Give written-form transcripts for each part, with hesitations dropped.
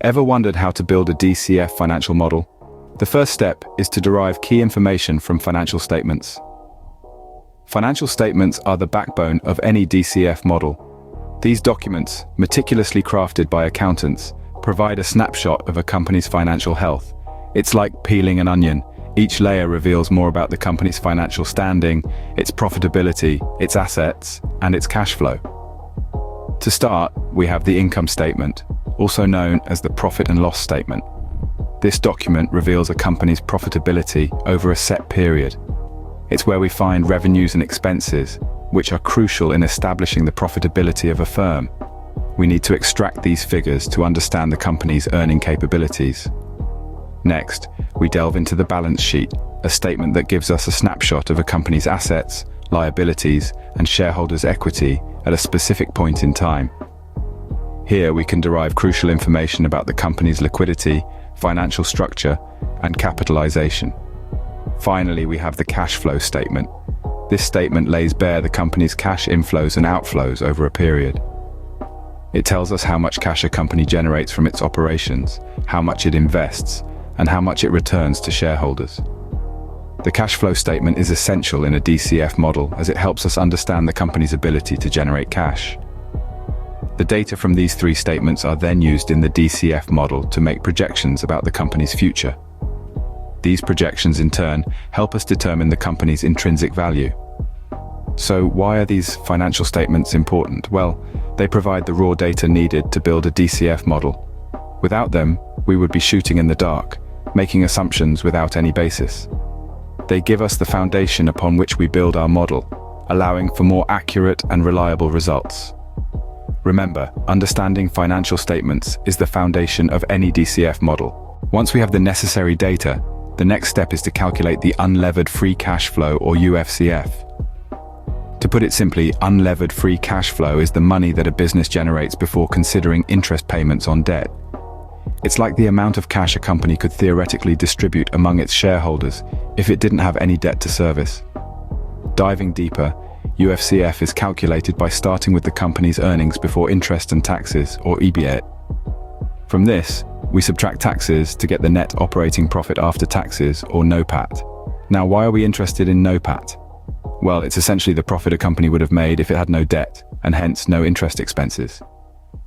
Ever wondered how to build a DCF financial model? The first step is to derive key information from financial statements. Financial statements are the backbone of any DCF model. These documents, meticulously crafted by accountants, provide a snapshot of a company's financial health. It's like peeling an onion. Each layer reveals more about the company's financial standing, its profitability, its assets, and its cash flow. To start, we have the income statement, also known as the profit and loss statement. This document reveals a company's profitability over a set period. It's where we find revenues and expenses, which are crucial in establishing the profitability of a firm. We need to extract these figures to understand the company's earning capabilities. Next, we delve into the balance sheet, a statement that gives us a snapshot of a company's assets, liabilities, and shareholders' equity at a specific point in time. Here we can derive crucial information about the company's liquidity, financial structure, and capitalization. Finally, we have the cash flow statement. This statement lays bare the company's cash inflows and outflows over a period. It tells us how much cash a company generates from its operations, how much it invests, and how much it returns to shareholders. The cash flow statement is essential in a DCF model as it helps us understand the company's ability to generate cash. The data from these three statements are then used in the DCF model to make projections about the company's future. These projections, in turn, help us determine the company's intrinsic value. So why are these financial statements important? Well, they provide the raw data needed to build a DCF model. Without them, we would be shooting in the dark, making assumptions without any basis. They give us the foundation upon which we build our model, allowing for more accurate and reliable results. Remember, understanding financial statements is the foundation of any DCF model. Once we have the necessary data, the next step is to calculate the unlevered free cash flow, or UFCF. To put it simply, unlevered free cash flow is the money that a business generates before considering interest payments on debt. It's like the amount of cash a company could theoretically distribute among its shareholders if it didn't have any debt to service. Diving deeper, UFCF is calculated by starting with the company's earnings before interest and taxes, or EBIT. From this, we subtract taxes to get the net operating profit after taxes, or NOPAT. Now, why are we interested in NOPAT? Well, it's essentially the profit a company would have made if it had no debt, and hence no interest expenses.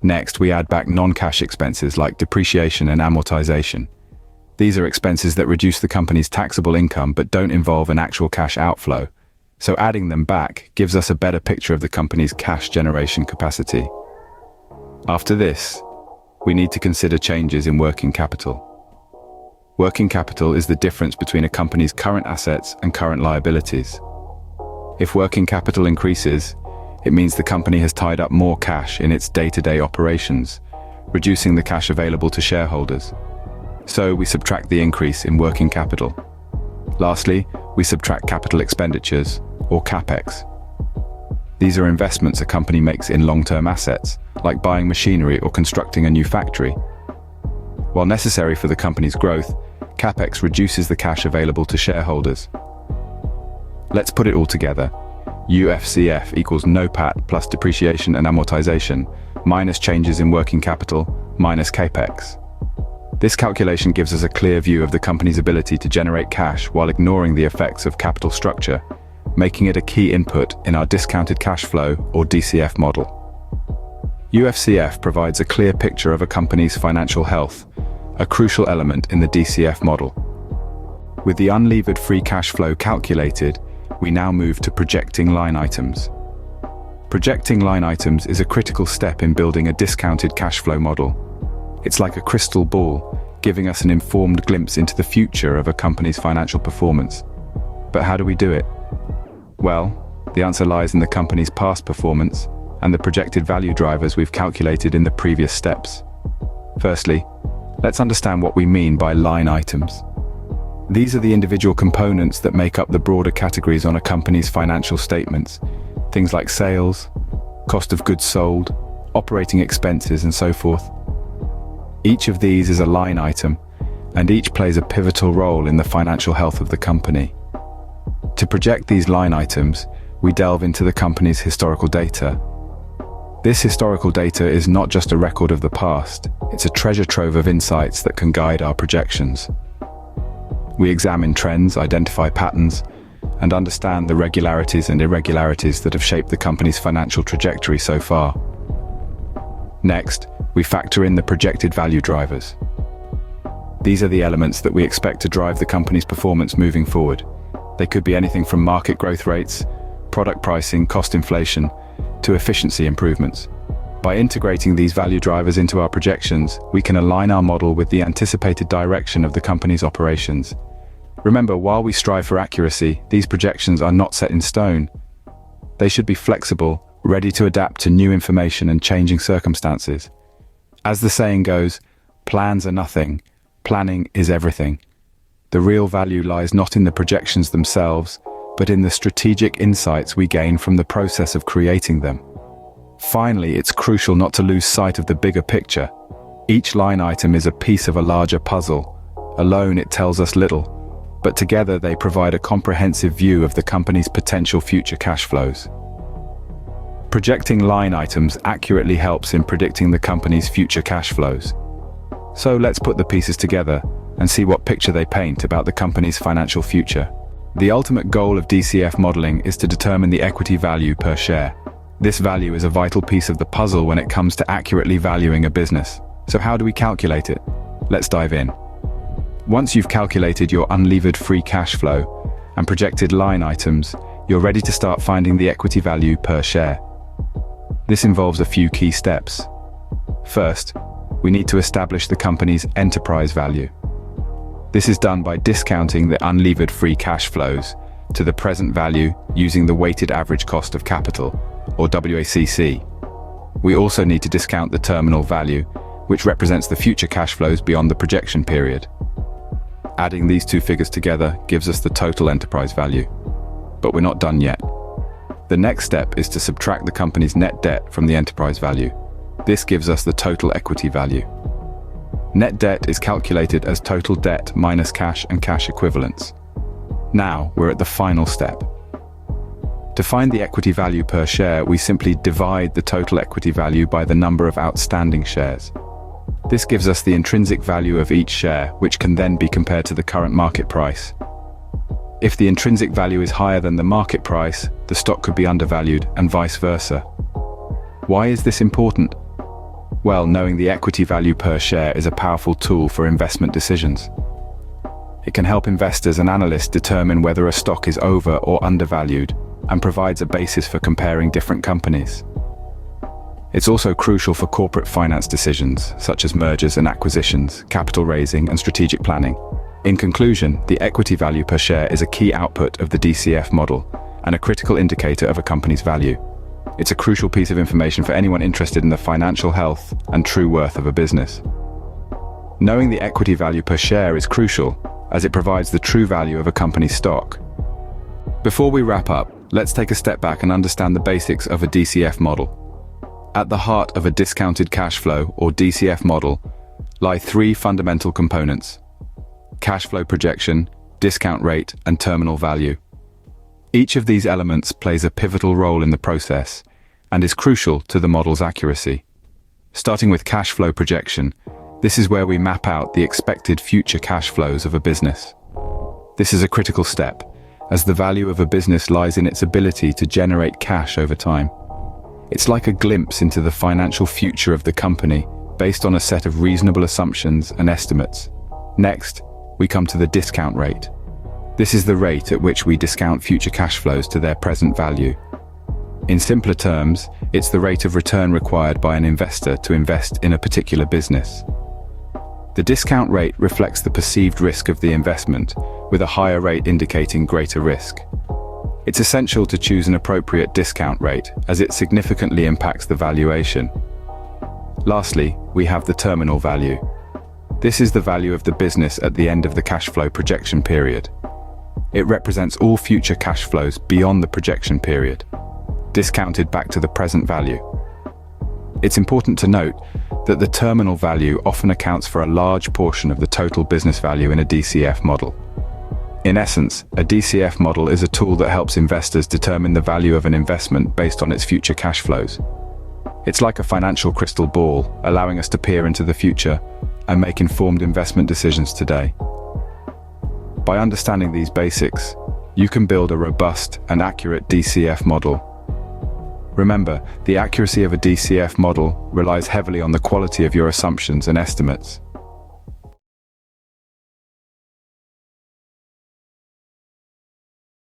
Next, we add back non-cash expenses like depreciation and amortization. These are expenses that reduce the company's taxable income but don't involve an actual cash outflow. So adding them back gives us a better picture of the company's cash generation capacity. After this, we need to consider changes in working capital. Working capital is the difference between a company's current assets and current liabilities. If working capital increases, it means the company has tied up more cash in its day-to-day operations, reducing the cash available to shareholders. So we subtract the increase in working capital. Lastly, we subtract capital expenditures, or CapEx. These are investments a company makes in long-term assets, like buying machinery or constructing a new factory. While necessary for the company's growth, CapEx reduces the cash available to shareholders. Let's put it all together. UFCF equals NOPAT plus depreciation and amortization, minus changes in working capital, minus CapEx. This calculation gives us a clear view of the company's ability to generate cash while ignoring the effects of capital structure, making it a key input in our discounted cash flow, or DCF model. UFCF provides a clear picture of a company's financial health, a crucial element in the DCF model. With the unlevered free cash flow calculated, we now move to projecting line items. Projecting line items is a critical step in building a discounted cash flow model. It's like a crystal ball, giving us an informed glimpse into the future of a company's financial performance. But how do we do it? Well, the answer lies in the company's past performance and the projected value drivers we've calculated in the previous steps. Firstly, let's understand what we mean by line items. These are the individual components that make up the broader categories on a company's financial statements, things like sales, cost of goods sold, operating expenses, and so forth. Each of these is a line item, and each plays a pivotal role in the financial health of the company. To project these line items, we delve into the company's historical data. This historical data is not just a record of the past, it's a treasure trove of insights that can guide our projections. We examine trends, identify patterns, and understand the regularities and irregularities that have shaped the company's financial trajectory so far. Next, we factor in the projected value drivers. These are the elements that we expect to drive the company's performance moving forward. They could be anything from market growth rates, product pricing, cost inflation, to efficiency improvements. By integrating these value drivers into our projections, we can align our model with the anticipated direction of the company's operations. Remember, while we strive for accuracy, these projections are not set in stone. They should be flexible, ready to adapt to new information and changing circumstances. As the saying goes, plans are nothing, planning is everything. The real value lies not in the projections themselves, but in the strategic insights we gain from the process of creating them. Finally, it's crucial not to lose sight of the bigger picture. Each line item is a piece of a larger puzzle. Alone, it tells us little, but together they provide a comprehensive view of the company's potential future cash flows. Projecting line items accurately helps in predicting the company's future cash flows. So let's put the pieces together and see what picture they paint about the company's financial future. The ultimate goal of DCF modeling is to determine the equity value per share. This value is a vital piece of the puzzle when it comes to accurately valuing a business. So how do we calculate it? Let's dive in. Once you've calculated your unlevered free cash flow and projected line items, you're ready to start finding the equity value per share. This involves a few key steps. First, we need to establish the company's enterprise value. This is done by discounting the unlevered free cash flows to the present value using the weighted average cost of capital, or WACC. We also need to discount the terminal value, which represents the future cash flows beyond the projection period. Adding these two figures together gives us the total enterprise value. But we're not done yet. The next step is to subtract the company's net debt from the enterprise value. This gives us the total equity value. Net debt is calculated as total debt minus cash and cash equivalents. Now we're at the final step. To find the equity value per share, we simply divide the total equity value by the number of outstanding shares. This gives us the intrinsic value of each share, which can then be compared to the current market price. If the intrinsic value is higher than the market price, the stock could be undervalued, and vice versa. Why is this important? Well, knowing the equity value per share is a powerful tool for investment decisions. It can help investors and analysts determine whether a stock is over or undervalued, and provides a basis for comparing different companies. It's also crucial for corporate finance decisions, such as mergers and acquisitions, capital raising, and strategic planning. In conclusion, the equity value per share is a key output of the DCF model and a critical indicator of a company's value. It's a crucial piece of information for anyone interested in the financial health and true worth of a business. Knowing the equity value per share is crucial, as it provides the true value of a company's stock. Before we wrap up, let's take a step back and understand the basics of a DCF model. At the heart of a discounted cash flow, or DCF model, lie three fundamental components: cash flow projection, discount rate, and terminal value. Each of these elements plays a pivotal role in the process and is crucial to the model's accuracy. Starting with cash flow projection, this is where we map out the expected future cash flows of a business. This is a critical step, as the value of a business lies in its ability to generate cash over time. It's like a glimpse into the financial future of the company based on a set of reasonable assumptions and estimates. Next, we come to the discount rate. This is the rate at which we discount future cash flows to their present value. In simpler terms, it's the rate of return required by an investor to invest in a particular business. The discount rate reflects the perceived risk of the investment, with a higher rate indicating greater risk. It's essential to choose an appropriate discount rate, as it significantly impacts the valuation. Lastly, we have the terminal value. This is the value of the business at the end of the cash flow projection period. It represents all future cash flows beyond the projection period, discounted back to the present value. It's important to note that the terminal value often accounts for a large portion of the total business value in a DCF model. In essence, a DCF model is a tool that helps investors determine the value of an investment based on its future cash flows. It's like a financial crystal ball, allowing us to peer into the future and make informed investment decisions today. By understanding these basics, you can build a robust and accurate DCF model. Remember, the accuracy of a DCF model relies heavily on the quality of your assumptions and estimates.